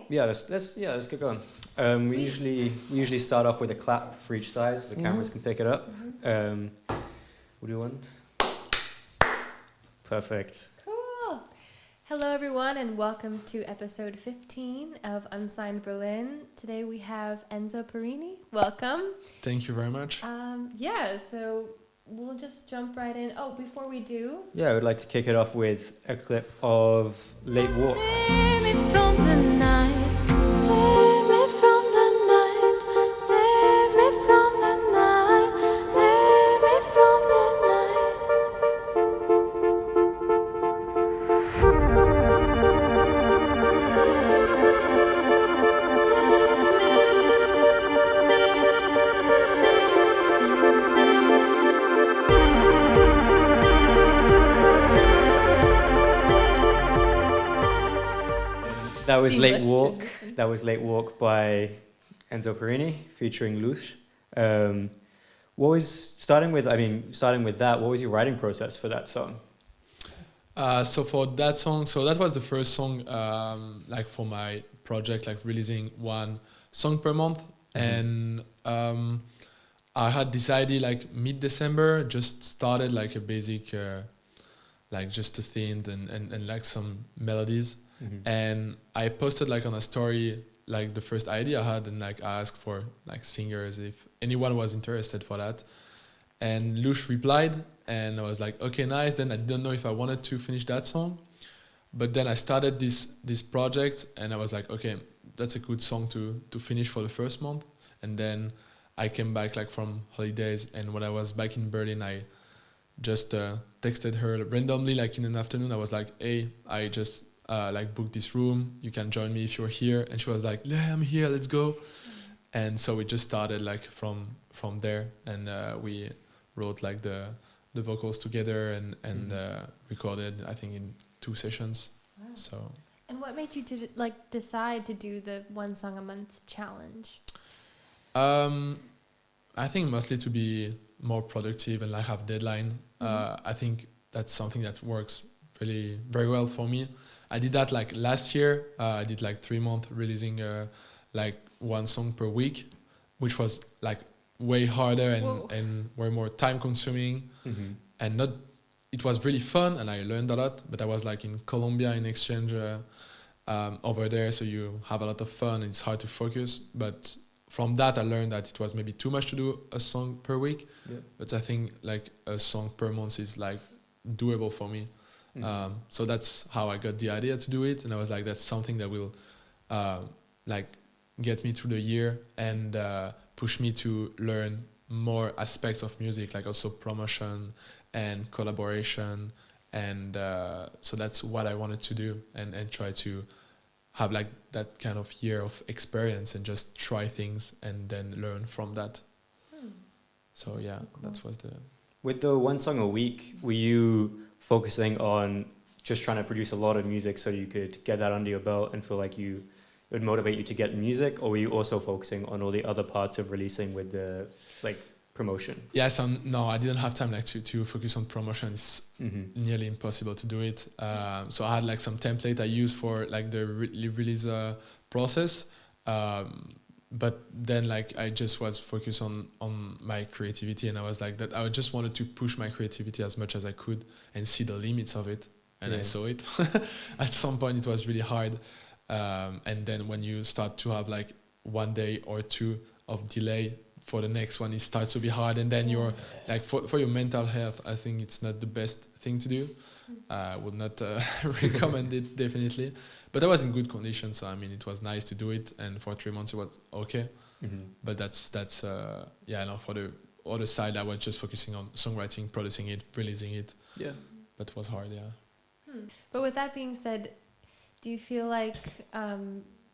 Yeah, let's get going. We usually start off with a clap for each side so the cameras can pick it up. We'll do one. Perfect. Cool. Hello, everyone, and welcome to episode 15 of Unsigned Berlin. Today we have Enzo Parini. Welcome. Thank you very much. So we'll just jump right in. Oh, before we do... Yeah, I would like to kick it off with a clip of Late Walk. Save me from the night, save me from the night, save me from the night, save me from the night. Save me, That was Late Seamless Walk. transition. That was Late Walk by Enzo Parini featuring Lush. Starting with that, what was your writing process for that song? So for that song, that was the first song like for my project, like releasing one song per month. And I had decided like mid-December, just started like a basic, like just a synth and like some melodies. And I posted like on a story like the first idea I had, and like I asked for like singers if anyone was interested for that. And Lush replied, and I was like, okay, nice. Then I didn't know if I wanted to finish that song, but then I started this project, and I was like, okay, that's a good song to finish for the first month. And then I came back like from holidays, and when I was back in Berlin, I just texted her randomly like in an afternoon. I was like, hey, I just like booked this room, you can join me if you're here. And she was like, yeah, I'm here, let's go. And so we just started like from there, and we wrote like the vocals together and recorded, I think, in 2 sessions. Wow. So. And what made you decide to do the one song a month challenge? I think mostly to be more productive and like have deadline. I think that's something that works really very well for me. I did that like last year. I did like 3 months releasing like one song per week, which was like way harder and way more time consuming. And not, it was really fun and I learned a lot, but I was like in Colombia in exchange over there, so you have a lot of fun and it's hard to focus. But from that I learned that it was maybe too much to do a song per week. But I think like a song per month is like doable for me. So that's how I got the idea to do it, and I was like, that's something that will like get me through the year and push me to learn more aspects of music, like also promotion and collaboration, and so that's what I wanted to do, and try to have like that kind of year of experience and just try things and then learn from that. So yeah, that was the... With the one song a week, were you focusing on just trying to produce a lot of music so you could get that under your belt and feel like it would motivate you to get music, or were you also focusing on all the other parts of releasing with the like promotion? Yes, no, I didn't have time like to focus on promotion. It's nearly impossible to do it. So I had like some template I used for like the release process. But then like I just was focused on my creativity, and I was like that I just wanted to push my creativity as much as I could and see the limits of it, and I saw it. At some point it was really hard, and then when you start to have like 1 day or 2 of delay for the next one, it starts to be hard, and then you're like for your mental health, I think it's not the best thing to do. I would not recommend it, definitely. But I was in good condition, so I mean, it was nice to do it, and for 3 months it was okay. But that's no, for the other side, I was just focusing on songwriting, producing it, releasing it. Yeah, but it was hard. But with that being said, do you feel like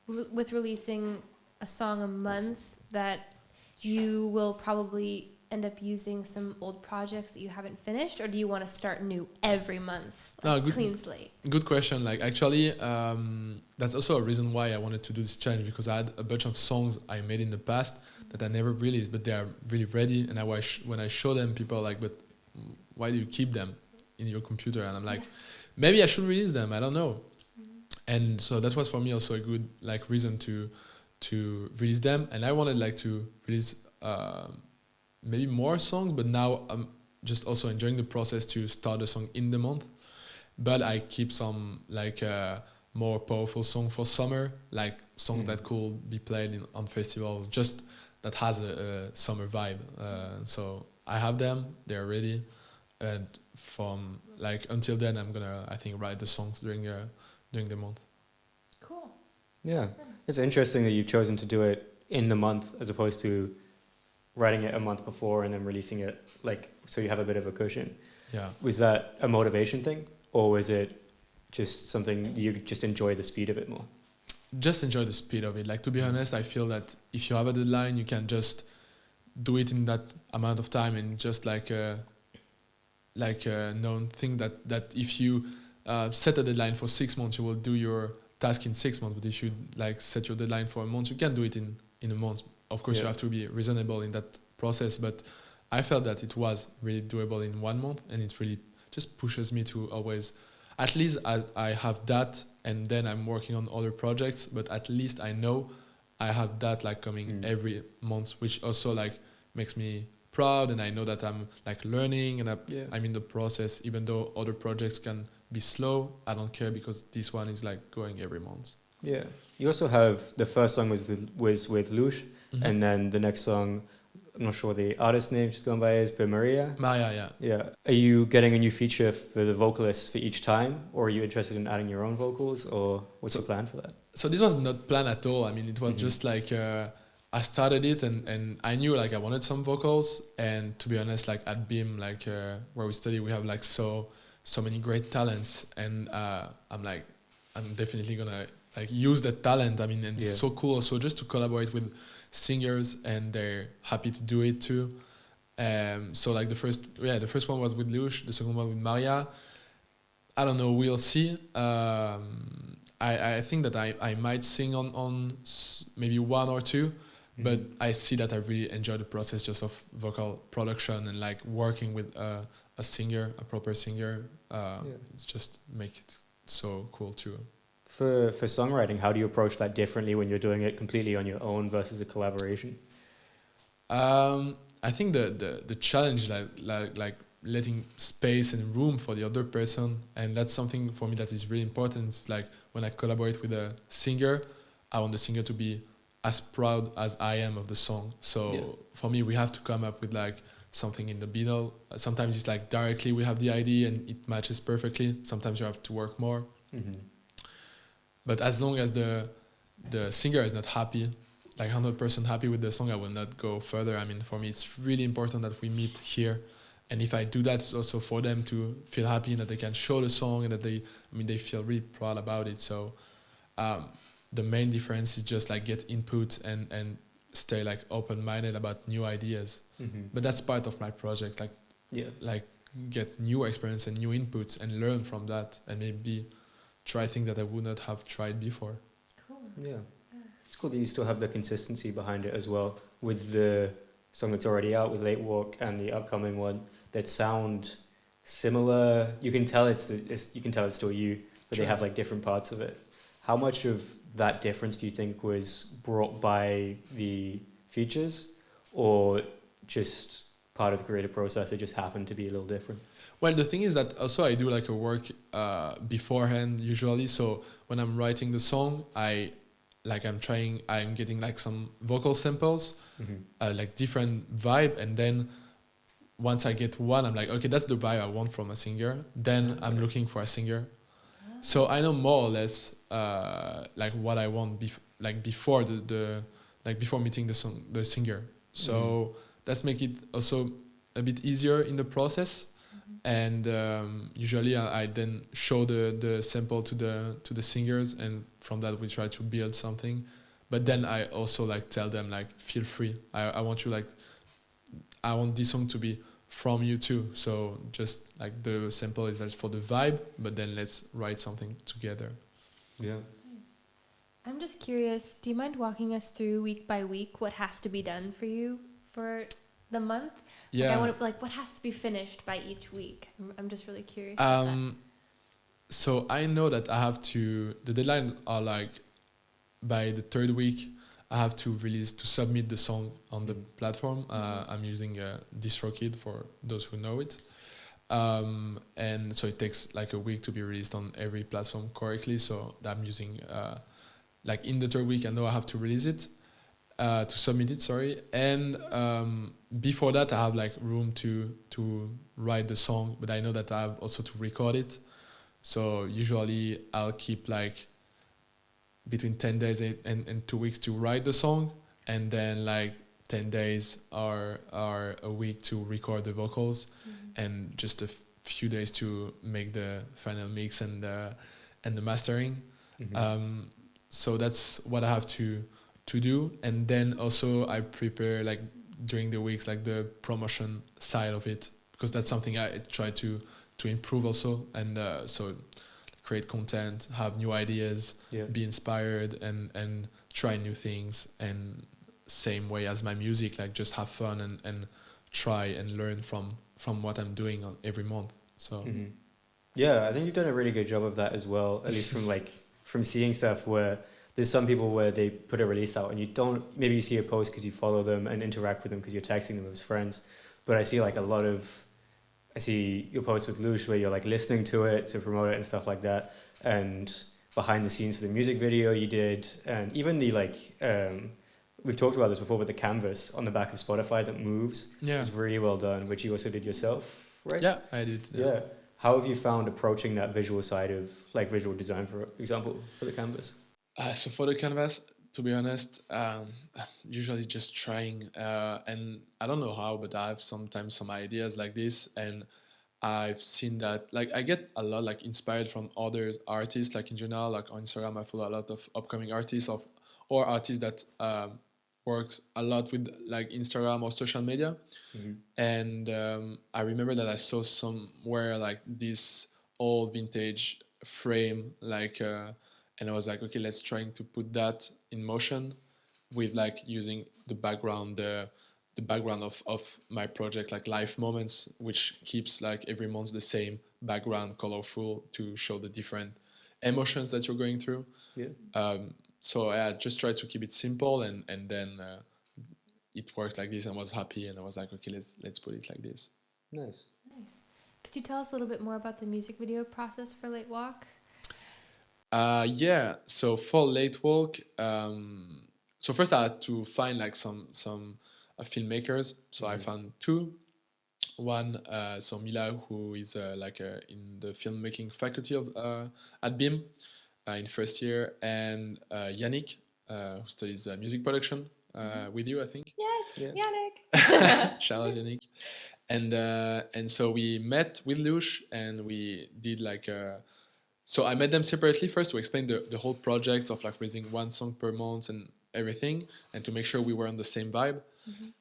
with releasing a song a month that you will probably end up using some old projects that you haven't finished, or do you want to start new every month, clean slate? Good question. Like actually, that's also a reason why I wanted to do this challenge, because I had a bunch of songs I made in the past that I never released, but they are really ready. And when I show them, people are like, "But why do you keep them in your computer?" And I'm like, maybe I should release them. I don't know. And so that was for me also a good like reason to release them. And I wanted like to release maybe more songs, but now I'm just also enjoying the process to start a song in the month. But I keep some like more powerful song for summer, like songs that could be played on festivals, just that has a summer vibe. So I have them, they're ready, and from like until then I'm gonna, I think, write the songs during the month. Cool. Yeah, it's interesting that you've chosen to do it in the month as opposed to writing it a month before and then releasing it, like, so you have a bit of a cushion. Yeah. Was that a motivation thing, or was it just something you just enjoy the speed of it more? Just enjoy the speed of it. Like, to be honest, I feel that if you have a deadline, you can just do it in that amount of time, and just like a known thing that if you set a deadline for 6 months, you will do your task in 6 months. But if you like set your deadline for a month, you can do it in a month. Of course, you have to be reasonable in that process, but I felt that it was really doable in 1 month, and it really just pushes me to always, at least I have that, and then I'm working on other projects, but at least I know I have that like coming every month, which also like makes me proud, and I know that I'm like learning, and I'm in the process. Even though other projects can be slow, I don't care, because this one is like going every month. Yeah. You also have, the first song was with Lush, and then the next song, I'm not sure the artist name she's gone by, is Maria. Maria, yeah. Yeah. Are you getting a new feature for the vocalists for each time, or are you interested in adding your own vocals, or what's your plan for that? So this was not planned at all. I mean, it was just like I started it, and I knew like I wanted some vocals. And to be honest, like at BIM, like where we study, we have like so many great talents, and I'm definitely gonna like use that talent. I mean, and it's so cool also just to collaborate with singers, and they're happy to do it too. So like the first one was with Lush, the second one with Maria. I don't know, we'll see. I think that I might sing on maybe one or two, but I see that I really enjoy the process just of vocal production and like working with a singer, a proper singer. It's just make it so cool too. For songwriting, how do you approach that differently when you're doing it completely on your own versus a collaboration? I think the challenge, like letting space and room for the other person, and that's something for me that is really important. It's like when I collaborate with a singer, I want the singer to be as proud as I am of the song. So for me, we have to come up with like something in the middle. Sometimes it's like directly we have the idea and it matches perfectly. Sometimes you have to work more. But as long as the singer is not happy, like 100% happy with the song, I will not go further. I mean, for me, it's really important that we meet here. And if I do that, it's also for them to feel happy and that they can show the song, and that they feel really proud about it. So the main difference is just like get input and stay like open-minded about new ideas. But that's part of my project, like get new experience and new inputs and learn from that, and maybe try things that I would not have tried before. Cool. Yeah. It's cool that you still have the consistency behind it as well, with the song that's already out with Late Walk and the upcoming one that sound similar. You can tell it's still you, but they have like different parts of it. How much of that difference do you think was brought by the features, or just part of the creative process? It just happened to be a little different. Well, the thing is that also I do like a work beforehand usually. So when I'm writing the song, I'm getting like some vocal samples, like different vibe. And then once I get one, I'm like, okay, that's the vibe I want from a singer. Then I'm looking for a singer. So I know more or less like what I want before before meeting the singer. So that's make it also a bit easier in the process. And usually I then show the sample to the singers, and from that we try to build something. But then I also like tell them like, feel free. I want you I want this song to be from you too. So just like the sample is just for the vibe, but then let's write something together. Yeah. Nice. I'm just curious, do you mind walking us through week by week what has to be done for you for the month? Yeah. What has to be finished by each week? I'm just really curious. So I know that I have to. The deadlines are like by the third week. I have to submit the song on the platform. I'm using DistroKid for those who know it. And so it takes like a week to be released on every platform correctly. So I'm using like in the third week, I know I have to release it, to submit it. Sorry, and before that, I have like room to write the song, but I know that I have also to record it. So usually I'll keep like between 10 days and 2 weeks to write the song, and then like 10 days are a week to record the vocals, and just a few days to make the final mix and the mastering. So that's what I have to do, and then also I prepare like during the weeks like the promotion side of it, because that's something I try to improve also, and so create content, have new ideas, be inspired, and try new things, and same way as my music, like just have fun and try and learn from what I'm doing on every month. So yeah, I think you've done a really good job of that as well, at least from seeing stuff where there's some people where they put a release out and you don't, maybe you see a post because you follow them and interact with them because you're texting them as friends, but I see like I see your posts with Lush where you're like listening to it to promote it and stuff like that, and behind the scenes for the music video you did, and even the like we've talked about this before, but the canvas on the back of Spotify that moves is really well done, which you also did yourself, right? Yeah, I did. Yeah. How have you found approaching that visual side of like visual design, for example, for the canvas? So for the canvas, to be honest, usually just trying, and I don't know how, but I have sometimes some ideas like this, and I've seen that like I get a lot like inspired from other artists, like in general, like on Instagram I follow a lot of upcoming artists or artists that works a lot with like Instagram or social media, and I remember that I saw somewhere like this old vintage frame like. And I was like, okay, let's try to put that in motion with like using the background, the background of my project, like life moments, which keeps like every month the same background, colorful, to show the different emotions that you're going through. So I just tried to keep it simple, and then it worked like this, and I was happy, and I was like, okay, let's put it like this. Nice. Could you tell us a little bit more about the music video process for Late Walk? Yeah, so for Late Walk, so first I had to find like some filmmakers. So I found two. One, so Mila, who is in the filmmaking faculty of at BIM in first year, and Yannick, who studies music production with you, I think. Yes, Yannick. Shout out Yannick. And so we met with Lush, and we did like so I met them separately first to explain the whole project of like releasing one song per month and everything, and to make sure we were on the same vibe.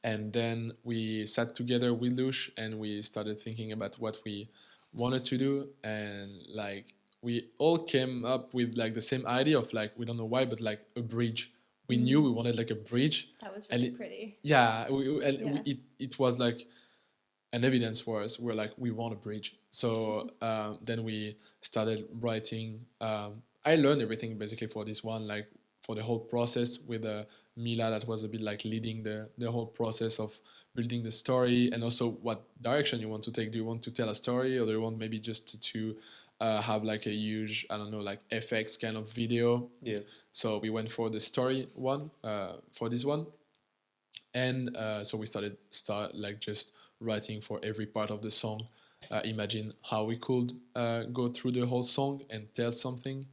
And then we sat together with Lush, and we started thinking about what we wanted to do, and like we all came up with like the same idea of like, we don't know why, but like a bridge. We knew we wanted like a bridge. That was really pretty. Yeah, it was like an evidence for us. We're like, we want a bridge. So then we started writing. I learned everything basically for this one, like for the whole process with Mila, that was a bit like leading the whole process of building the story, and also what direction you want to take. Do you want to tell a story, or do you want maybe just to have like a huge, I don't know, like FX kind of video? Yeah. So we went for the story one for this one, and so we started like just writing for every part of the song. Imagine how we could go through the whole song and tell something.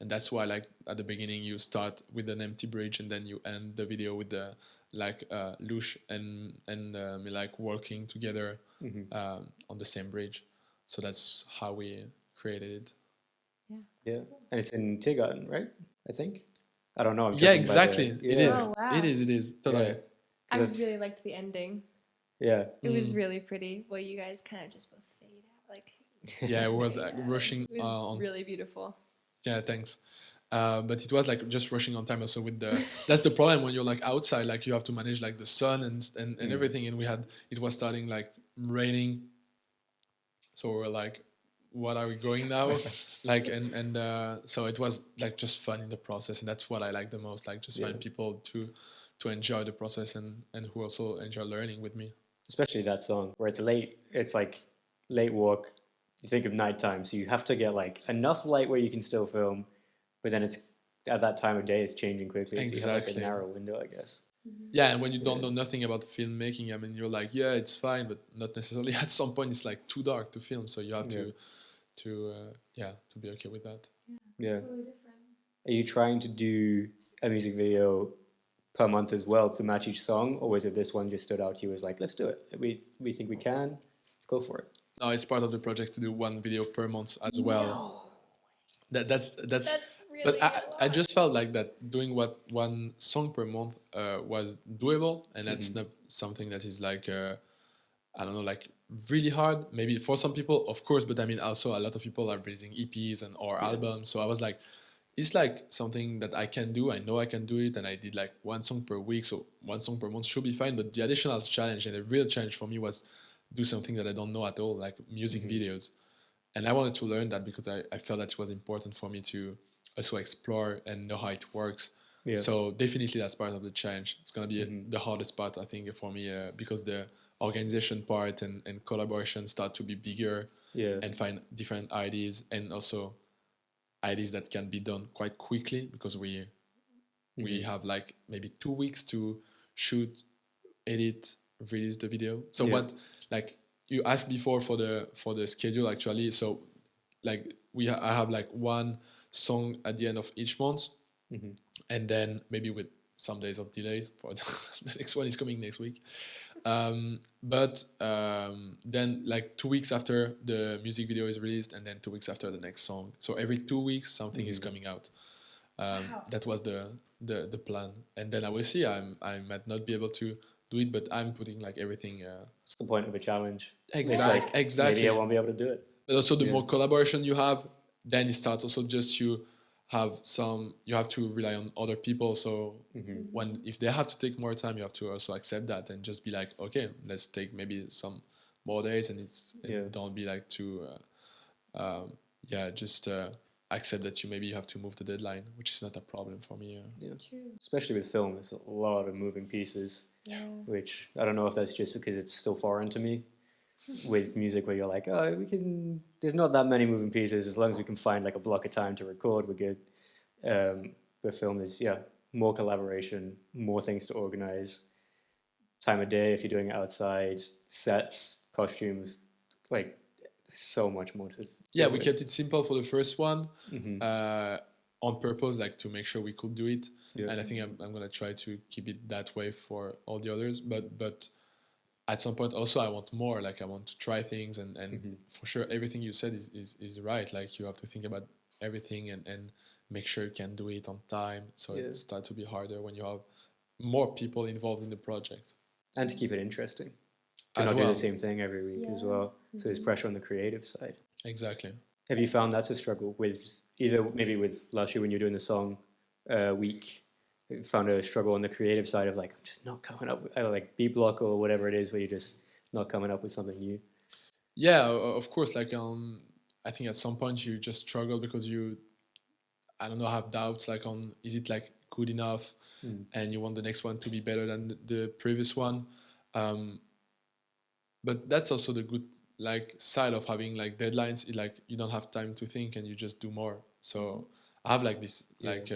And that's why, like, at the beginning you start with an empty bridge, and then you end the video with the Lush and me like working together on the same bridge. So that's how we created it. Yeah, and it's in Tiergarten, right? I think. I don't know. Yeah, exactly. It is. Oh, wow. It is. Totally. Yeah. I really liked the ending. Yeah. It was really pretty. Well, you guys kind of just both fade out, like. Yeah, we was rushing. It was on. really beautiful. Yeah, thanks. But it was like just rushing on time also with the. That's the problem when you're like outside, like you have to manage like the sun and everything, and it was starting like raining, so we were like, what are we going now? Like, so it was like just fun in the process, and that's what I like the most. Like, just find people to enjoy the process and who also enjoy learning with me. Especially that song where it's late. It's like late walk. You think of nighttime, so you have to get like enough light where you can still film, but then it's at that time of day it's changing quickly, so you have like a Exactly. narrow window, I guess. Yeah, and when you don't know nothing about filmmaking, I mean, you're like, yeah, it's fine, but not necessarily. At some point, it's like too dark to film, so you have to be okay with that. Yeah. Are you trying to do a music video per month as well to match each song, or was it this one just stood out to you as like, let's do it? We think we can. Go for it. No, it's part of the project to do one video per month as well. That's really but I just felt like that doing one song per month was doable, and that's not something that is like I don't know, like really hard. Maybe for some people, of course, but I mean also a lot of people are releasing EPs and or albums. So I was like, it's like something that I can do. I know I can do it, and I did like one song per week, so one song per month should be fine. But the additional challenge and the real challenge for me was do something that I don't know at all, like music videos. And I wanted to learn that because I felt that it was important for me to also explore and know how it works. Yeah. So definitely that's part of the challenge. It's going to be the hardest part, I think, for me because the organization part and collaboration start to be bigger and find different ideas, and also ideas that can be done quite quickly because we have like maybe 2 weeks to shoot, edit, release the video. So what, like you asked before for the schedule actually. So like I have like one song at the end of each month, and then maybe with some days of delays for the next one is coming next week. But then like 2 weeks after the music video is released, and then 2 weeks after the next song. So every 2 weeks something is coming out. That was the plan, and then I will see. I might not be able to do it, but I'm putting like everything. It's the point of a challenge. Exactly. Maybe I won't be able to do it. But also the more collaboration you have, then it starts also just you have to rely on other people. So if they have to take more time, you have to also accept that and just be like, okay, let's take maybe some more days, and don't be like too just accept that you have to move the deadline, which is not a problem for me. True. Especially with film, it's a lot of moving pieces, which I don't know if that's just because it's still foreign to me. With music, where you're like, oh, there's not that many moving pieces. As long as we can find like a block of time to record, we're good. With film is more collaboration, more things to organize, time of day if you're doing it outside, sets, costumes, like so much more to we kept it simple for the first one on purpose, like to make sure we could do it. And I think I'm gonna try to keep it that way for all the others, but at some point also I want more, like I want to try things, and for sure everything you said is right. Like you have to think about everything and make sure you can do it on time. So it starts to be harder when you have more people involved in the project. And to keep it interesting. To As not well. do the same thing every week as well. So there's pressure on the creative side. Exactly. Have you found that's a struggle with either maybe with last year when you're doing the song week? You found a struggle on the creative side of like, I'm just not coming up with like beat block or whatever it is, where you're just not coming up with something new. Yeah, of course. Like I think at some point you just struggle because I don't know, have doubts like on is it like good enough, and you want the next one to be better than the previous one. But that's also the good like side of having like deadlines. Like you don't have time to think and you just do more. So I have like this like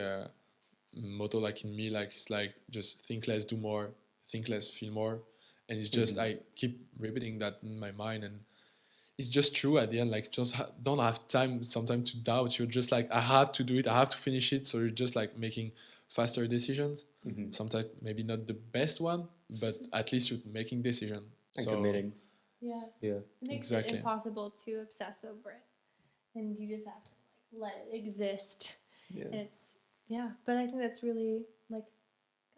motto like in me, like it's like just think less, do more, think less, feel more, and it's just I keep repeating that in my mind, and it's just true at the end. Like just don't have time sometimes to doubt. You're just like I have to do it, I have to finish it. So you're just like making faster decisions. Sometimes maybe not the best one, but at least you're making decision And committing. Yeah. Yeah. It makes it impossible to obsess over it, and you just have to like let it exist. Yeah. And it's but I think that's really like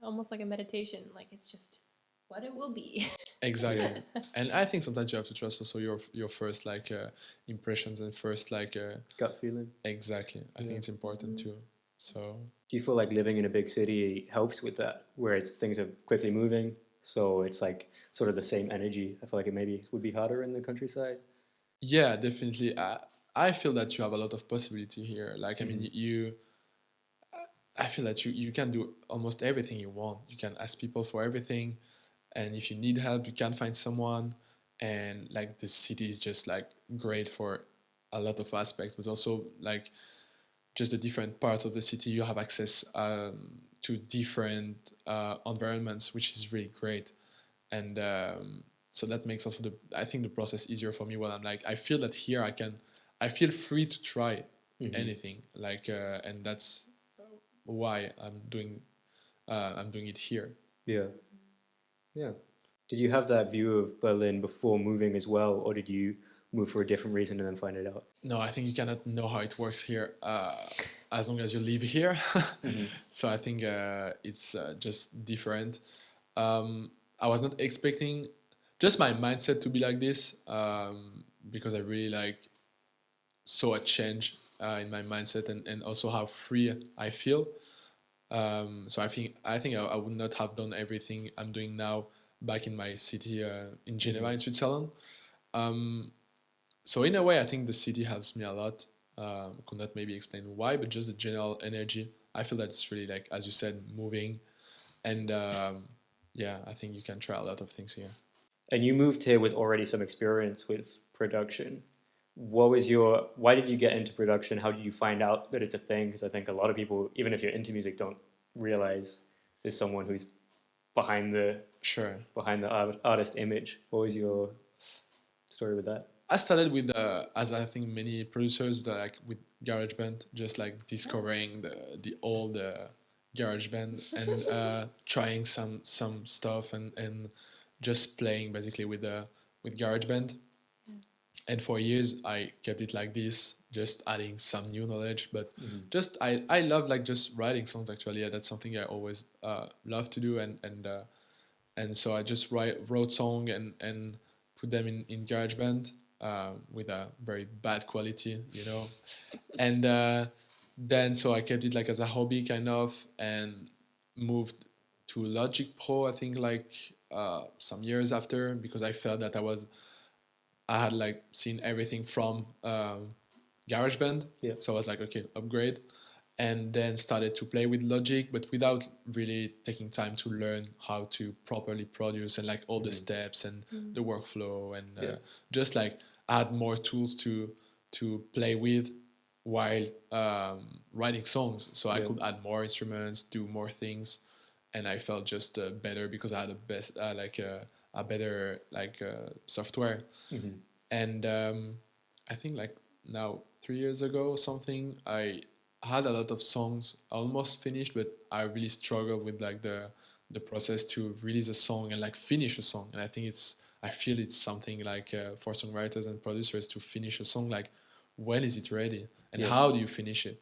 almost like a meditation. Like it's just what it will be. Exactly. And I think sometimes you have to trust also your first like impressions and first like gut feeling. Exactly. I think it's important too. So do you feel like living in a big city helps with that, where things are quickly moving, so it's like sort of the same energy? I feel like it maybe would be harder in the countryside. Yeah, definitely. I feel that you have a lot of possibility here. Like, I mean, you I feel that you can do almost everything you want. You can ask people for everything, and if you need help, you can find someone. And like the city is just like great for a lot of aspects, but also like just the different parts of the city, you have access to different environments, which is really great. And so that makes also I think the process easier for me when I'm like, I feel that here I feel free to try anything, like, and that's why I'm doing it here. Yeah. Yeah. Did you have that view of Berlin before moving as well, or did you move for a different reason and then find it out? No, I think you cannot know how it works here as long as you live here. So I think it's just different. I was not expecting just my mindset to be like this, because I really like saw a change in my mindset, and also how free I feel. So I would not have done everything I'm doing now back in my city in Geneva in Switzerland. So in a way, I think the city helps me a lot. Could not maybe explain why, but just the general energy. I feel that it's really, like, as you said, moving, and yeah, I think you can try a lot of things here. And you moved here with already some experience with production. Why did you get into production? How did you find out that it's a thing? Because I think a lot of people, even if you're into music, don't realize there's someone who's behind the Sure. artist image. What was your story with that? I started with, as I think many producers, like with GarageBand, just like discovering the old GarageBand, and trying some stuff, and just playing basically with GarageBand. And for years I kept it like this, just adding some new knowledge. But just I love like just writing songs actually. Yeah, that's something I always love to do, and so I just wrote song and put them in GarageBand with a very bad quality, and then so I kept it like as a hobby kind of, and moved to Logic Pro, I think, like some years after, because I felt that I had like seen everything from GarageBand. Yeah. So I was like, okay, upgrade. And then started to play with Logic, but without really taking time to learn how to properly produce, and like all the steps and the workflow, and just like add more tools to play with while writing songs. So I could add more instruments, do more things, and I felt just better because I had a better software. And I think like now 3 years ago or something, I had a lot of songs almost finished, but I really struggled with like the process to release a song and like finish a song. And I feel it's something like for songwriters and producers to finish a song, like when is it ready and how do you finish it?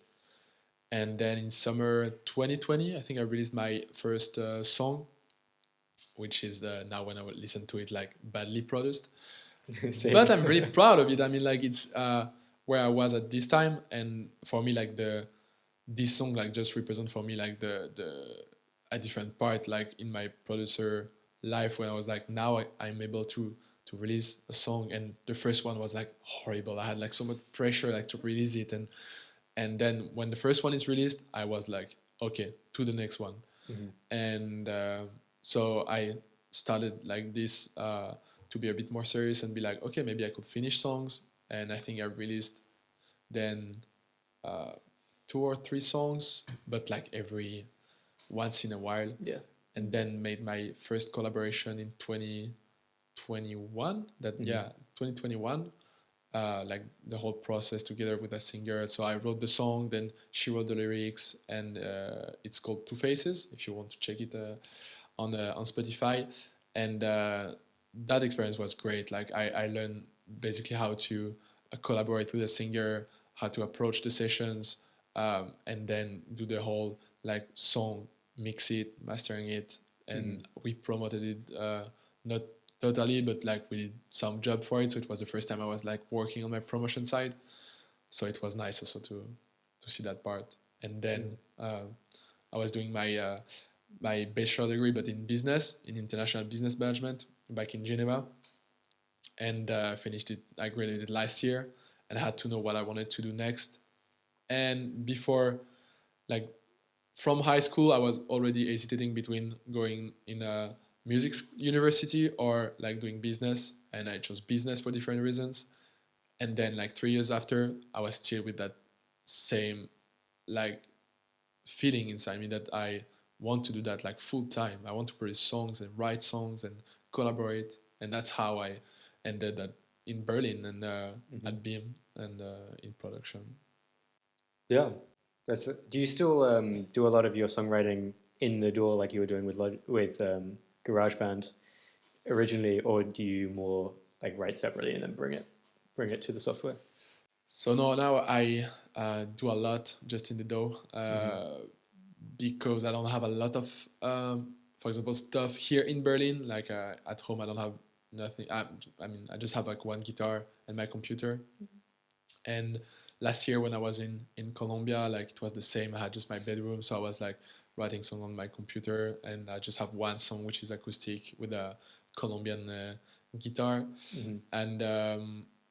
And then in summer 2020, I think I released my first song, which is now when I would listen to it, like badly produced. But I'm really proud of it. I mean, like it's where I was at this time, and for me, like this song like just represent for me like a different part like in my producer life, when I was like, now I'm able to release a song, and the first one was like horrible. I had like so much pressure like to release it, and then when the first one is released, I was like, okay, to the next one. And so I started like this to be a bit more serious and be like, okay, maybe I could finish songs. And I think I released then 2 or 3 songs, but like every once in a while. Yeah. And then made my first collaboration in 2021. 2021. Like the whole process together with a singer. So I wrote the song, then she wrote the lyrics, and it's called Two Faces, if you want to check it on Spotify. And that experience was great. Like I learned basically how to collaborate with a singer, how to approach the sessions, and then do the whole like song, mix it, mastering it, and we promoted it not totally, but like we did some job for it. So it was the first time I was like working on my promotion side. So it was nice also to see that part. And then I was doing my my bachelor degree, but in business, in international business management, back in Geneva, and finished it. I graduated last year, and I had to know what I wanted to do next. And before, like from high school, I was already hesitating between going in a university or like doing business, and I chose business for different reasons. And then like 3 years after, I was still with that same like feeling inside me that I want to do that like full time. I want to produce songs and write songs and collaborate, and that's how I ended at, in Berlin and at Beam and in production. Yeah. Do you still do a lot of your songwriting in the DAW like you were doing with GarageBand originally, or do you more like write separately and then bring it to the software? So no, now I do a lot just in the DAW because I don't have a lot of, for example, stuff here in Berlin. Like at home, I don't have nothing. I mean, I just have like one guitar and my computer. And last year when I was in Colombia, like it was the same. I had just my bedroom, so I was like writing song on my computer, and I just have one song which is acoustic with a Colombian guitar. And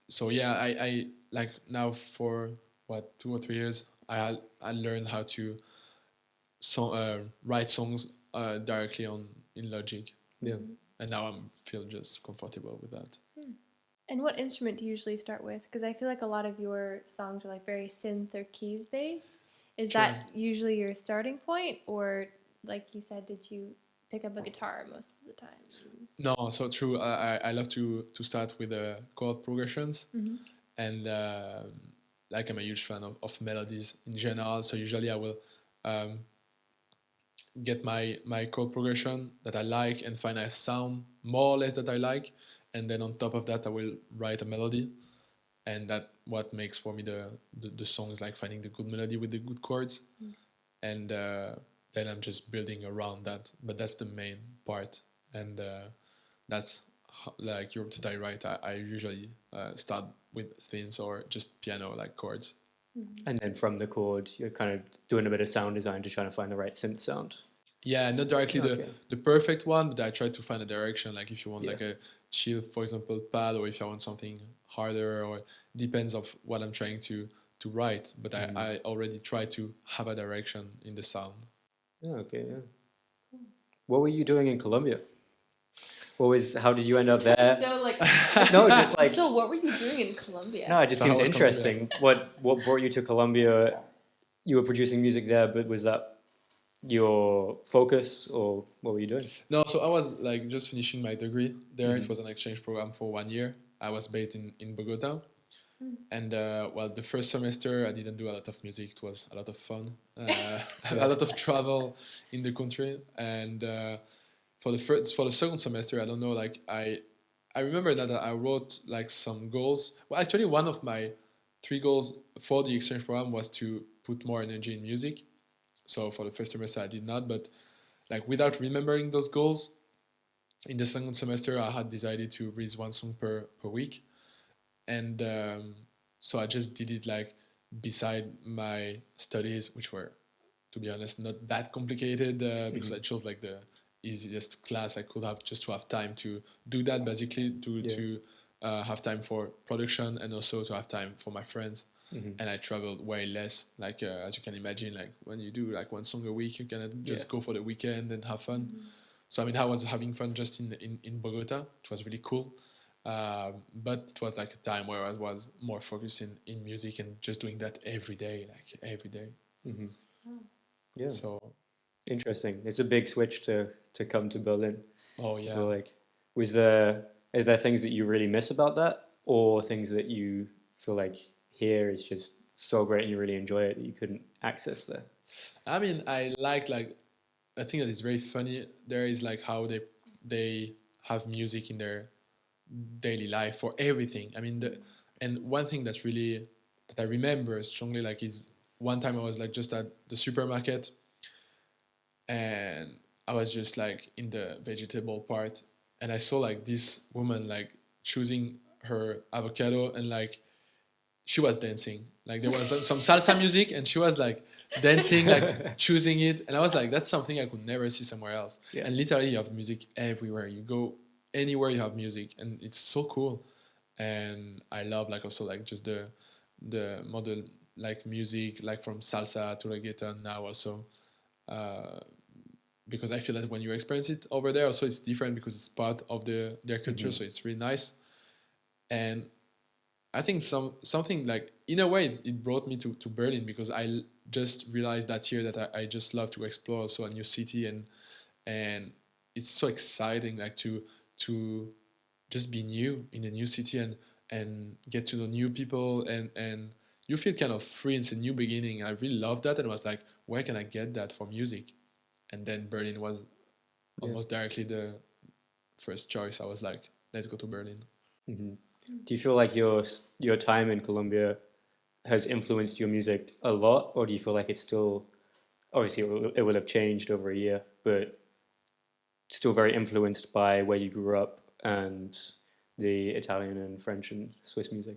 so yeah, I like now for what 2 or 3 years, I learned how to write songs directly in Logic. Yeah. And now I'm feel just comfortable with that. And what instrument do you usually start with? Because I feel like a lot of your songs are like very synth or keys based. Is Sure. that usually your starting point, or like you said, did you pick up a guitar most of the time? No, so true. I love to start with chord progressions, and like I'm a huge fan of melodies in general. So usually I will get my chord progression that I like and find a sound more or less that I like, and then on top of that I will write a melody, and that what makes for me the song is like finding the good melody with the good chords, and then I'm just building around that. But that's the main part, and that's like you're totally right. I usually start with synths or just piano like chords. And then from the chord, you're kind of doing a bit of sound design to try to find the right synth sound. Yeah, not directly Okay. the perfect one, but I try to find a direction. Like if you want Yeah. like a chill, for example, pad, or if I want something harder, or depends of what I'm trying to write. But I already try to have a direction in the sound. Yeah, okay, yeah. What were you doing in Colombia? How did you end up there? So like, No, just like, so what were you doing in Colombia? no, it just So how seems was Colombia? interesting. What brought you to Colombia? You were producing music there, but was that your focus, or what were you doing? No, so I was like just finishing my degree there. It was an exchange program for 1 year. I was based in Bogota. And well, the first semester I didn't do a lot of music. It was a lot of fun, a lot of travel in the country. And for the second semester, I don't know. Like I remember that I wrote like some goals. Well, actually, one of my 3 goals for the exchange program was to put more energy in music. So for the first semester, I did not. But like without remembering those goals, in the second semester, I had decided to release 1 song per week. And so I just did it like beside my studies, which were, to be honest, not that complicated because I chose like the easiest class I could have, just to have time to do that, basically to have time for production and also to have time for my friends. And I traveled way less, like as you can imagine, like when you do like 1 song a week, you cannot just go for the weekend and have fun. So I mean, I was having fun just in Bogota. It was really cool. But it was like a time where I was more focused in music and just doing that every day, like every day. Yeah, So, interesting. It's a big switch to come to Berlin. oh I yeah. feel like, is there things that you really miss about that, or things that you feel like here is just so great and you really enjoy it that you couldn't access there? I mean, I think that is very funny. There is like how they have music in their daily life for everything. I mean, and one thing that I remember strongly, like, is one time I was like just at the supermarket, and I was just like in the vegetable part, and I saw like this woman like choosing her avocado, and like she was dancing. Like there was some salsa music, and she was like dancing, like choosing it, and I was like, that's something I could never see somewhere else. Yeah. And literally, you have music everywhere. You go anywhere, you have music, and it's so cool. And I love like also like just the model like music, like from salsa to reggaeton now also, uh, because I feel that when you experience it over there, also it's different because it's part of their culture, so it's really nice. And I think something like in a way it brought me to Berlin because just realized that year that I just love to explore also a new city, and it's so exciting like to just be new in a new city and get to know new people, and you feel kind of free. It's a new beginning. I really love that, and was like, where can I get that for music? And then Berlin was Yeah. almost directly the first choice. I was like, let's go to Berlin. Hmm. Do you feel like your time in Colombia has influenced your music a lot, or do you feel like it's still obviously it will have changed over a year, but still very influenced by where you grew up and the Italian and French and Swiss music?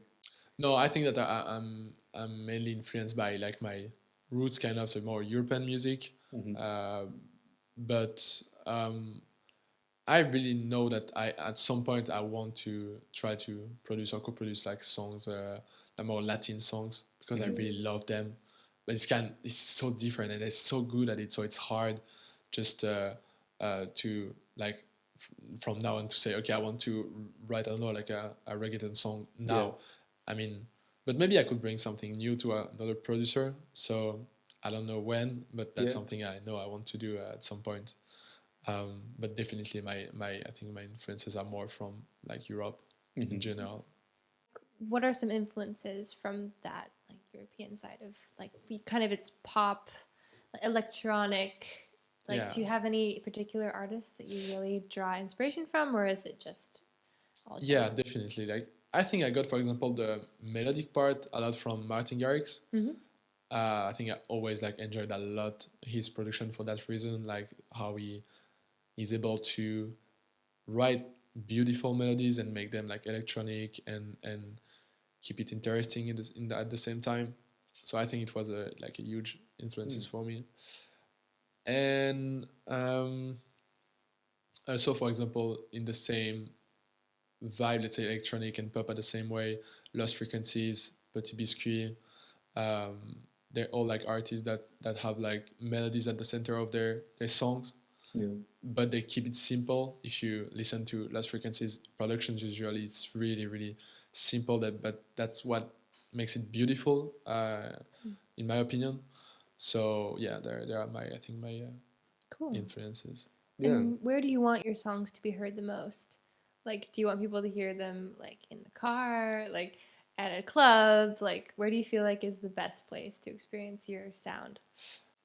No, I think that I'm mainly influenced by like my roots, kind of, so more European music. Hmm. Uh, but I really know that I at some point I want to try to produce or co-produce like songs, like more Latin songs, because I really love them. But it's so different and it's so good at it, so it's hard just to like from now on to say, okay, I want to write, I don't know, like a reggaeton song now. Yeah. I mean, but maybe I could bring something new to another producer. So I don't know when, but that's Yeah. something I know I want to do at some point. But definitely I think my influences are more from like Europe in general. What are some influences from that like European side of like kind of its pop, like, electronic? Like, Yeah. do you have any particular artists that you really draw inspiration from, or is it just all Yeah, general? definitely. Like I think I got, for example, the melodic part a lot from Martin Garrix. I think I always like enjoyed a lot his production for that reason, like how he is able to write beautiful melodies and make them like electronic and keep it interesting at the same time. So I think it was a huge influences for me. And also, for example, in the same vibe, let's say electronic and pop at the same way, Lost Frequencies, Petit Biscuit, um, they're all like artists that have like melodies at the center of their songs, Yeah. but they keep it simple. If you listen to Lost Frequencies productions, usually it's really really simple. But that's what makes it beautiful, in my opinion. So yeah, there are my I think my Cool. influences. Yeah. And where do you want your songs to be heard the most? Like, do you want people to hear them like in the car, like at a club? Like, where do you feel like is the best place to experience your sound?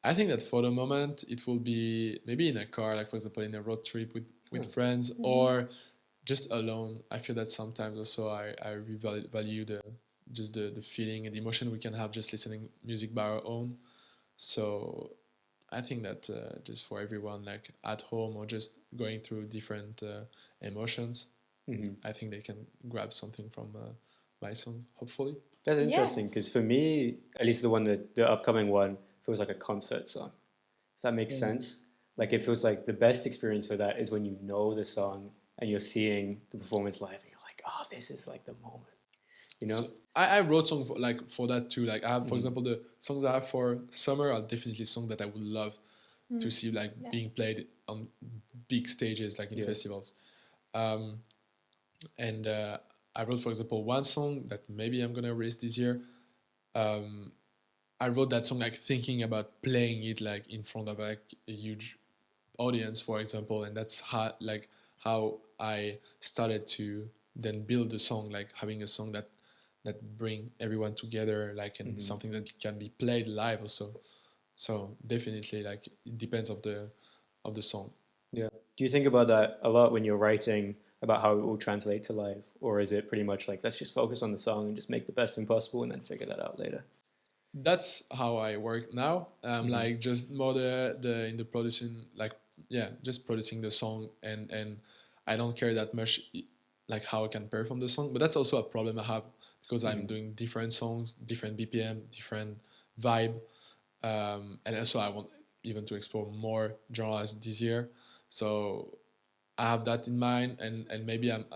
I think that for the moment it will be maybe in a car, like for example in a road trip with friends, or just alone. I feel that sometimes also I really value the feeling and the emotion we can have just listening music by our own. So I think that just for everyone, like at home or just going through different emotions, I think they can grab something from my song, hopefully. That's Yeah. interesting because for me, at least the upcoming one feels like a concert song. Does that make sense? Like it feels like the best experience for that is when you know the song and you're seeing the performance live and you're like, oh, this is like the moment, you know? So I wrote songs for that too. Like I have, for example, the songs I have for summer are definitely songs that I would love to see like being played on big stages, like in festivals. And I wrote, for example, one song that maybe I'm gonna release this year. I wrote that song like thinking about playing it like in front of like a huge audience, for example, and that's how I started to then build the song, like having a song that bring everyone together, like, and something that can be played live also. So definitely, like, it depends of the song. Yeah. Do you think about that a lot when you're writing about how it will translate to live? Or is it pretty much like, let's just focus on the song and just make the best thing possible and then figure that out later? That's how I work now. Like just more the in the producing, like, yeah, just producing the song, and I don't care that much like how I can perform the song. But that's also a problem I have because I'm doing different songs, different BPM, different vibe, and also I want even to explore more genres this year. So I have that in mind, and maybe I'm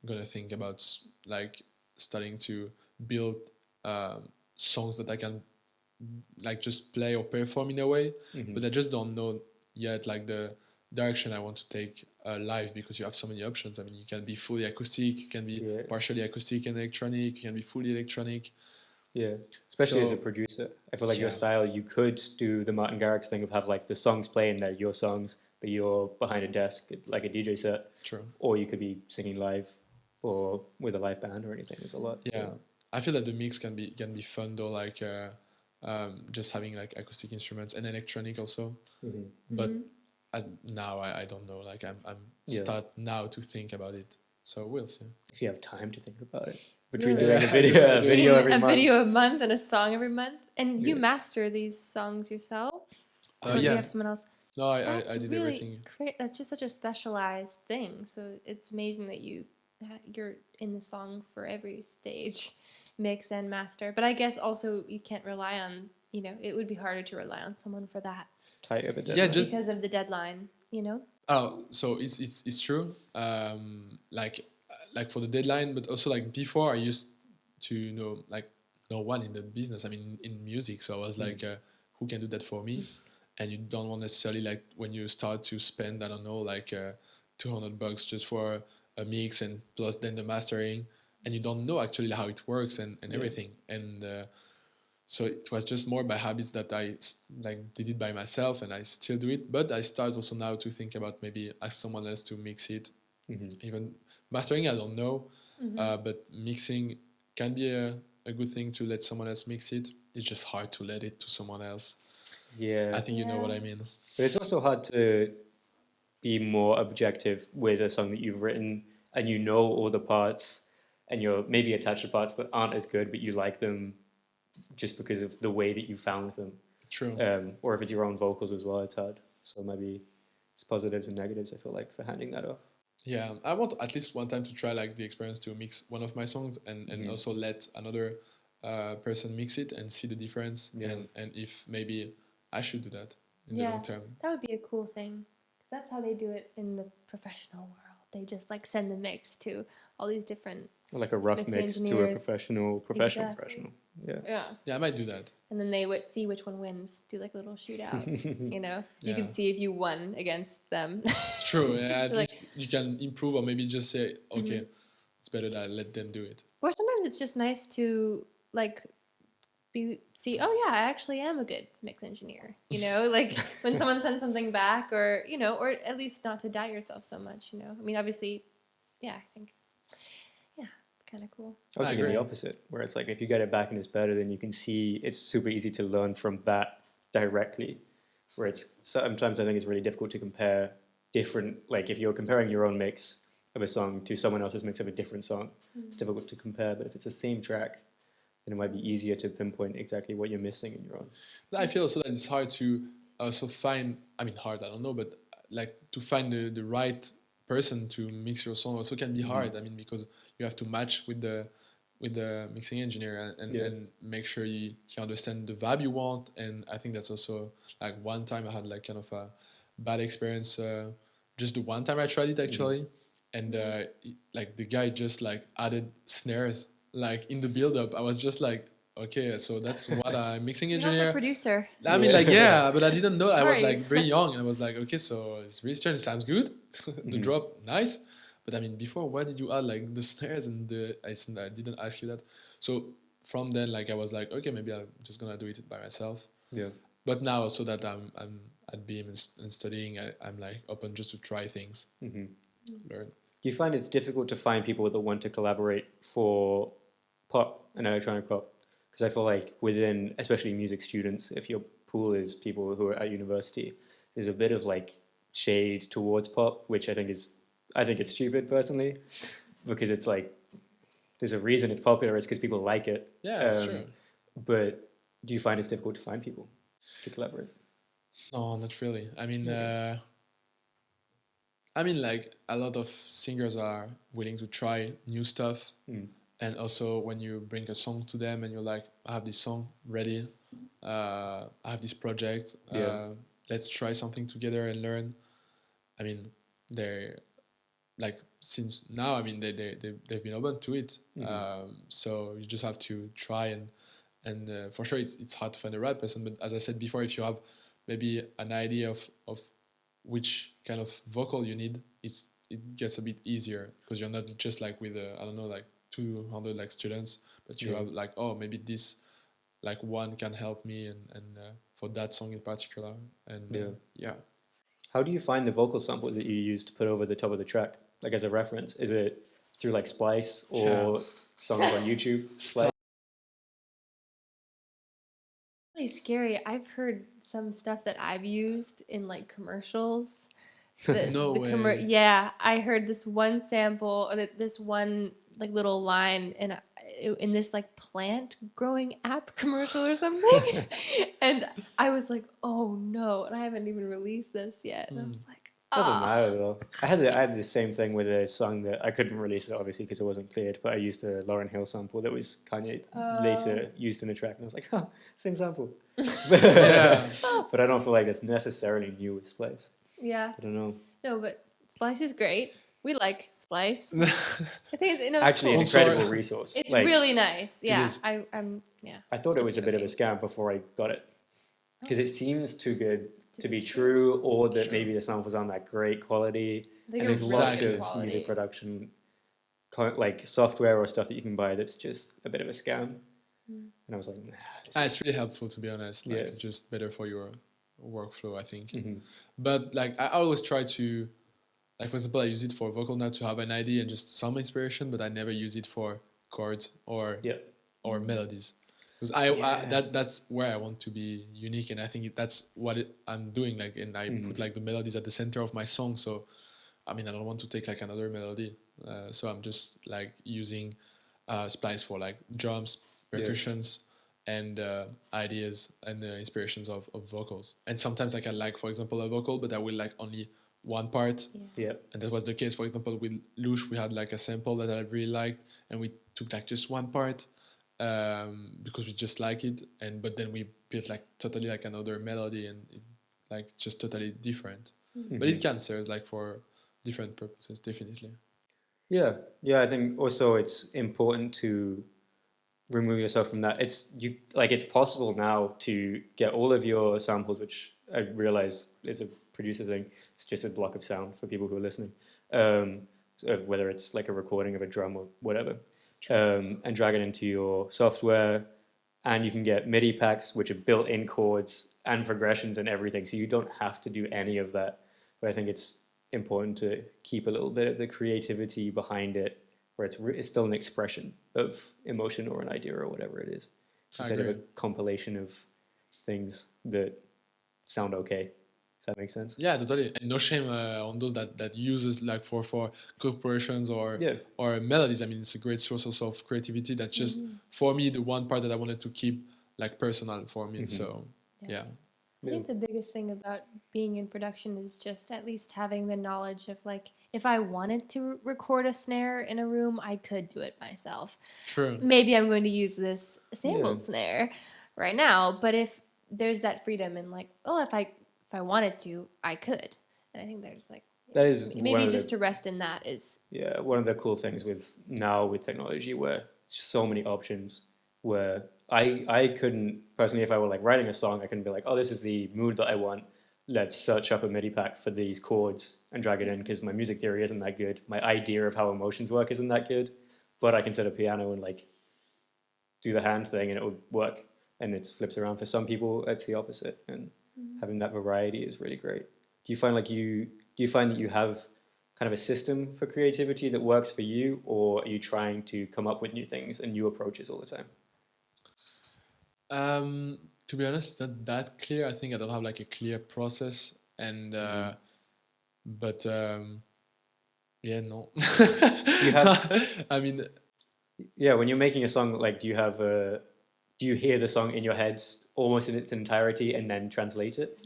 gonna think about like starting to build songs that I can like just play or perform in a way, but I just don't know yet like the direction I want to take live, because you have so many options. I mean, you can be fully acoustic, you can be partially acoustic and electronic, you can be fully electronic. Yeah, especially as a So- producer. I feel like your Yeah. style, you could do the Martin Garrix thing of have like the songs playing, they're your songs, but you're behind a desk like a DJ set, True. or you could be singing live or with a live band or anything. There's a lot. Yeah, I feel that the mix can be fun though, like just having like acoustic instruments and electronic also. But now I don't know. Like I'm Yeah. start now to think about it. So we'll see. If you have time to think about it. Between Really? doing a video, Yeah. a video every a month. video a month and a song every month, and you Yeah. master these songs yourself, or do you Yeah. have someone else? No, That's I did really everything. That's just such a specialized thing. So it's amazing that you're in the song for every stage, mix and master. But I guess also you can't rely on, it would be harder to rely on someone for that Tight of a Yeah, deadline. just because of the deadline. oh, so it's true. Like for the deadline, but also like before I used to know like no one in the business. I mean in music, so I was like, who can do that for me? And you don't want necessarily like when you start to spend I don't know like $200 just for a mix and plus then the mastering, and you don't know actually how it works and everything. And so it was just more by habits that I like did it by myself, and I still do it. But I start also now to think about maybe ask someone else to mix it. Even mastering, I don't know, but mixing can be a good thing to let someone else mix it. It's just hard to let it to someone else. Yeah. I think you know what Yeah. I mean. But it's also hard to be more objective with a song that you've written and you know all the parts and you're maybe attached to parts that aren't as good, but you like them just because of the way that you found them. True. Or if it's your own vocals as well, it's hard. So maybe it's positives and negatives, I feel like, for handing that off. Yeah, I want at least one time to try like the experience to mix one of my songs and also let another person mix it and see the difference, and if maybe I should do that in the long term. That would be a cool thing. 'Cause that's how they do it in the professional world. They just like send the mix to all these different, Like a rough Mix mix to a engineers. professional. Exactly. Yeah. Yeah, I might do that. And then they would see which one wins. Do like a little shootout, so you can Yeah. see if you won against them. True. Yeah, at Like- least you can improve, or maybe just say, okay, it's better that I let them do it. Or sometimes it's just nice to like see, oh yeah, I actually am a good mix engineer. Like when someone sends something back, or or at least not to doubt yourself so much. I mean, obviously, yeah, I think, kind of cool. I was I thinking the agree. opposite, where it's like if you get it back and it's better, then you can see it's super easy to learn from that directly. Where it's sometimes I think it's really difficult to compare different, like if you're comparing your own mix of a song to someone else's mix of a different song, it's difficult to compare. But if it's the same track, then it might be easier to pinpoint exactly what you're missing in your own. I feel also that it's hard to also find, I mean, hard, I don't know, but like to find the right person to mix your song also can be hard. I mean, because you have to match with the mixing engineer and make sure he understand the vibe you want. And I think that's also like one time I had like kind of a bad experience, just the one time I tried it actually. And like the guy just like added snares like in the build up. I was just like, okay, so that's what a mixing You're not the engineer. producer. I mean, like, yeah, but I didn't know. I was Sorry. like very young, and I was like, okay, so it's really strange. It sounds good. The drop, nice. But I mean, before, why did you add like the snares and I didn't ask you that. So from then, like, I was like, okay, maybe I'm just gonna do it by myself. Yeah. But now, also that I'm at BIM and studying, I'm like open just to try things, learn. Do you find it's difficult to find people that want to collaborate for pop and electronic pop? Because I feel like within, especially music students, if your pool is people who are at university, there's a bit of like shade towards pop, which I think it's stupid personally, because it's like there's a reason it's popular. It's because people like it. Yeah, that's true. But do you find it's difficult to find people to collaborate? No, not really. I mean, like a lot of singers are willing to try new stuff, and also when you bring a song to them and you're like, I have this song ready, I have this project, let's try something together and learn. I mean, like since now, I mean, they've been open to it. So you just have to try and for sure it's hard to find the right person. But as I said before, if you have maybe an idea of which kind of vocal you need, it gets a bit easier because you're not just like with I don't know, like 200 like students, but you have like, oh, maybe this like one can help me and for that song in particular. And yeah. How do you find the vocal samples that you use to put over the top of the track, like as a reference? Is it through like Splice or songs on YouTube? Splice. Really scary. I've heard some stuff that I've used in like commercials. Yeah, I heard this one sample or this one like little line in this like plant growing app commercial or something. And I was like, oh no, and I haven't even released this yet. And I was like, Doesn't matter though. I had the same thing with a song that I couldn't release it obviously because it wasn't cleared, but I used a Lauryn Hill sample that was Kanye later used in the track, and I was like, oh, same sample. But I don't feel like it's necessarily new with Splice. Yeah. I don't know. No, but Splice is great. We like Splice. I think it's actually cool. an incredible resource. It's like, really nice. Yeah, I thought it was a bit of a scam before I got it because it seems too good to be true, or that maybe the samples aren't that great quality. And there's lots of music production like software or stuff that you can buy that's just a bit of a scam. And I was like, nah. It's really helpful, to be honest. Like, it's just better for your workflow, I think. But like I always try to, like for example, I use it for vocal now to have an idea and just some inspiration, but I never use it for chords or melodies. Because that's where I want to be unique, and I think that's what I'm doing. Like, and I put like the melodies at the center of my song. So, I mean, I don't want to take like another melody. So I'm just like using Splice for like drums, percussions, and ideas and inspirations of vocals. And sometimes I can like, for example, a vocal, but I will like only one part. And that was the case, for example, with Louche. We had like a sample that I really liked, and we took like just one part. Because we just like it, but then we built like totally like another melody, and it, like just totally different. But it can serve like for different purposes, definitely. I think also it's important to remove yourself from that. It's possible now to get all of your samples, which I realize is a producer thing. It's just a block of sound for people who are listening, whether it's like a recording of a drum or whatever. And drag it into your software, and you can get MIDI packs which are built-in chords and progressions and everything, so you don't have to do any of that. But I think it's important to keep a little bit of the creativity behind it, where it's still an expression of emotion or an idea or whatever it is, instead of a compilation of things that sound okay. That makes sense. Yeah, totally. And no shame on those that uses like for corporations or melodies. I mean, it's a great source also of creativity. That's just for me the one part that I wanted to keep like personal for me. So I think the biggest thing about being in production is just at least having the knowledge of like, if I wanted to record a snare in a room, I could do it myself. True. Maybe I'm going to use this sampled snare right now, but if there's that freedom and like, oh, if I wanted to, I could. And I think there's like, that is maybe just to rest in that is. Yeah, one of the cool things with technology, where just so many options, where I couldn't, personally, if I were like writing a song, I couldn't be like, oh, this is the mood that I want. Let's search up a MIDI pack for these chords and drag it in, because my music theory isn't that good. My idea of how emotions work isn't that good. But I can set a piano and like do the hand thing and it would work. And it flips around. For some people, it's the opposite. And having that variety is really great. Do you find that you have kind of a system for creativity that works for you, or are you trying to come up with new things and new approaches all the time? To be honest, not that clear. I think I don't have like a clear process, and but no. Do you have? I mean, when you're making a song, like, do you hear the song in your head almost in its entirety and then translate it?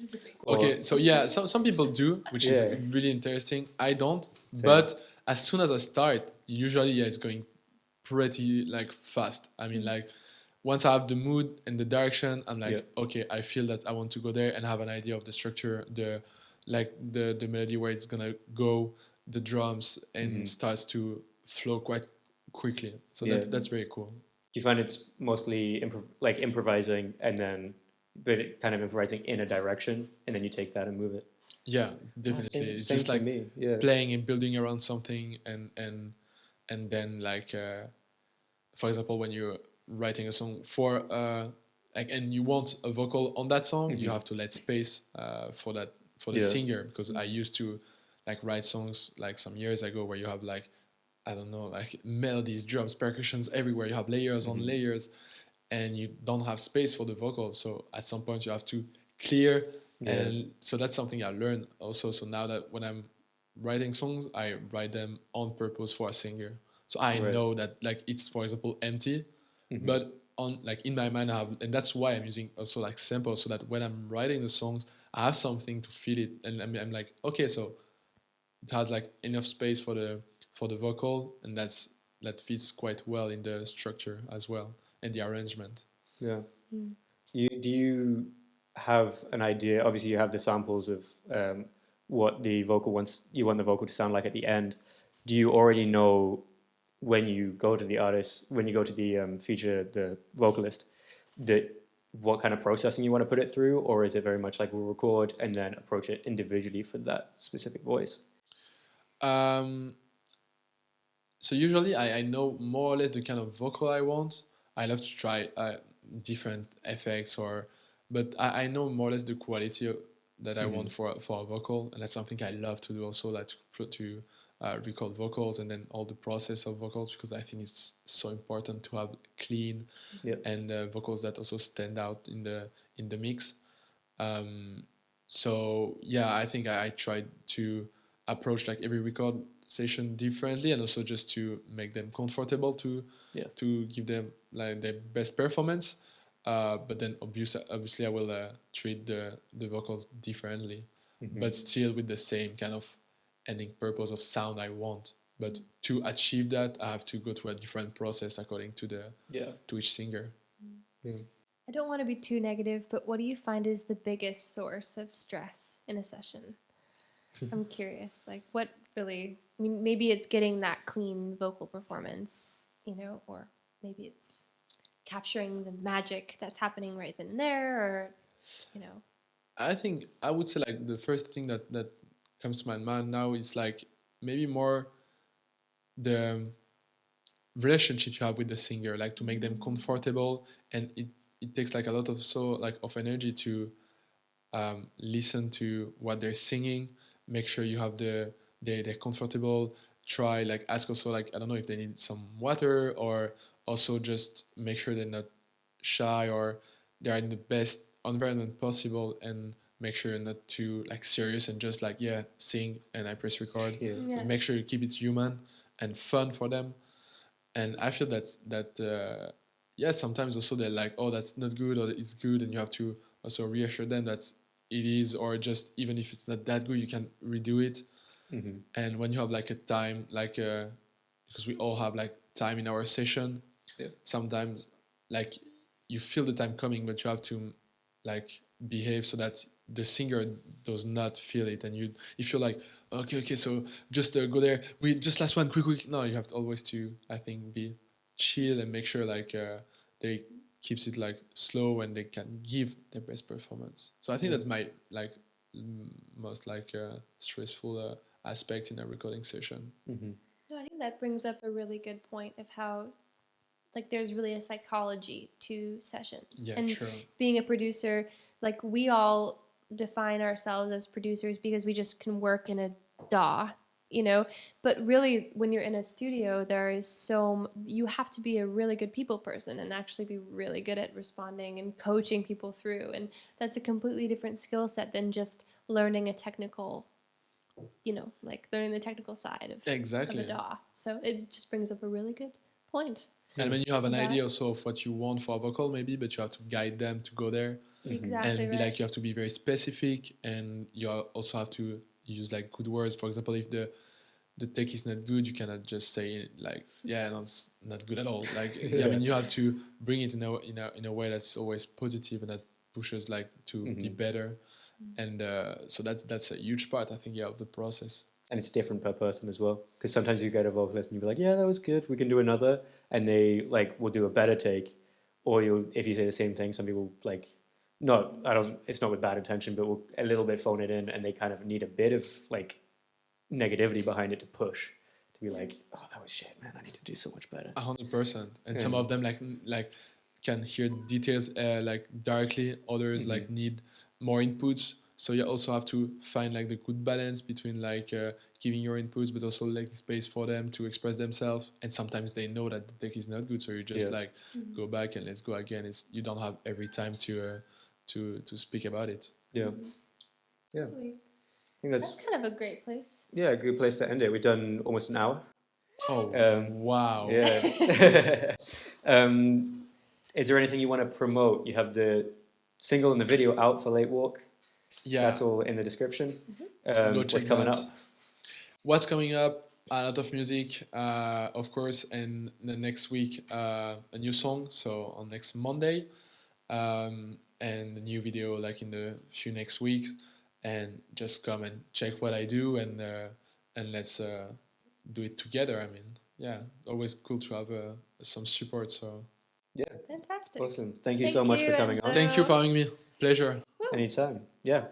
Okay, so some people do, which is really interesting. I don't, but as soon as I start, usually it's going pretty like fast. I mean, like once I have the mood and the direction, I'm like, okay, I feel that I want to go there and have an idea of the structure, like the melody where it's gonna go, the drums, and it starts to flow quite quickly. So Yeah. that's very cool. Do you find it's mostly like improvising and then, but kind of improvising in a direction, and then you take that and move it? Yeah, definitely. Same, It's same just for like me. Yeah. playing and building around something, and then like for example, when you're writing a song for like, and you want a vocal on that song, you have to let space for that, for the Yeah. singer, because I used to like write songs like some years ago where you have like, I don't know, like melodies, drums, percussions everywhere. You have layers on layers, and you don't have space for the vocal. So at some point you have to clear. Yeah. And so that's something I learned also. So now that when I'm writing songs, I write them on purpose for a singer. So I Right. know that like it's, for example, empty, but on like in my mind I have, and that's why I'm using also like samples, so that when I'm writing the songs, I have something to feel it, and I'm like, okay, so it has like enough space for the vocal, and that fits quite well in the structure as well and the arrangement. Yeah. Do you have an idea? Obviously, you have the samples of what the vocal wants. You want the vocal to sound like at the end. Do you already know when you go to the artist, when you go to the feature the vocalist, that what kind of processing you want to put it through, or is it very much like we'll record and then approach it individually for that specific voice? Um, so usually I know more or less the kind of vocal I want. I love to try different effects, but I know more or less the quality that I want for a vocal, and that's something I love to do also, like to record vocals, and then all the process of vocals, because I think it's so important to have clean and vocals that also stand out in the mix. So yeah, I think I tried to approach like every record session differently, and also just to make them comfortable to give them like their best performance. But then obviously I will treat the vocals differently, but still with the same kind of ending purpose of sound I want. But to achieve that, I have to go through a different process according to to each singer. I don't want to be too negative, but what do you find is the biggest source of stress in a session? I'm curious, like what really, I mean, maybe it's getting that clean vocal performance, or maybe it's capturing the magic that's happening right then and there, or, I think I would say like the first thing that comes to my mind now is like maybe more the relationship you have with the singer, like to make them comfortable, and it takes like a lot of energy to listen to what they're singing, make sure you have they're comfortable, try like ask also like, I don't know, if they need some water, or also just make sure they're not shy, or they're in the best environment possible, and make sure you're not too like serious and just like sing and I press record. Yeah. Make sure you keep it human and fun for them. And I feel that sometimes also they're like, oh, that's not good, or it's good, and you have to also reassure them that it is, or just even if it's not that good, you can redo it. And when you have like a time, like because we all have like time in our session, sometimes like you feel the time coming, but you have to like behave so that the singer does not feel it, and if you're like, okay, so just go there, we just last one, quick. No, you have to always to, I think, be chill and make sure like they keeps it like slow, and they can give their best performance. So I think that's my like most like stressful aspect in a recording session. No, I think that brings up a really good point of how, like, there's really a psychology to sessions. Yeah, and true. being a producer, like, we all define ourselves as producers because we just can work in a DAW, but really when you're in a studio, you have to be a really good people person and actually be really good at responding and coaching people through, and that's a completely different skill set than just learning a technical, like learning the technical side of Exactly. a DAW. So it just brings up a really good point. And when you have an idea also of what you want for a vocal, maybe, but you have to guide them to go there. Exactly. And be right. like, you have to be very specific, and you also have to use like good words. For example, if the take is not good, you cannot just say like, no, it's not good at all. Like, I mean, you have to bring it in a way that's always positive and that pushes like to be better. And so that's a huge part, I think, yeah, of the process. And it's different per person as well. Because sometimes you get a vocalist and you'll be like, yeah, that was good. We can do another. And they like will do a better take. Or if you say the same thing, some people like, no, it's not with bad intention, but will a little bit phone it in and they kind of need a bit of like negativity behind it to push. To be like, oh, that was shit, man. I need to do so much better. 100%. And some of them like can hear details like directly. Others like need more inputs. So you also have to find like the good balance between like giving your inputs, but also like the space for them to express themselves. And sometimes they know that the take is not good, so you just like go back and let's go again. You don't have every time to speak about it. Yeah. Yeah. Totally. I think That's kind of a great place. yeah, a good place to end it. We've done almost an hour. Oh, wow. Yeah. Is there anything you want to promote? You have the single and the video out for Late Walk. Yeah. That's all in the description. Go check What's coming that. up? What's coming up? A lot of music, of course, and the next week a new song. So on next Monday, and a new video like in the few next weeks. And just come and check what I do, and let's do it together. I mean, yeah, always cool to have some support. So Yeah. Fantastic. Awesome. Thank you so much for coming on. Enzo. thank you for having me. Pleasure. Anytime. Yeah.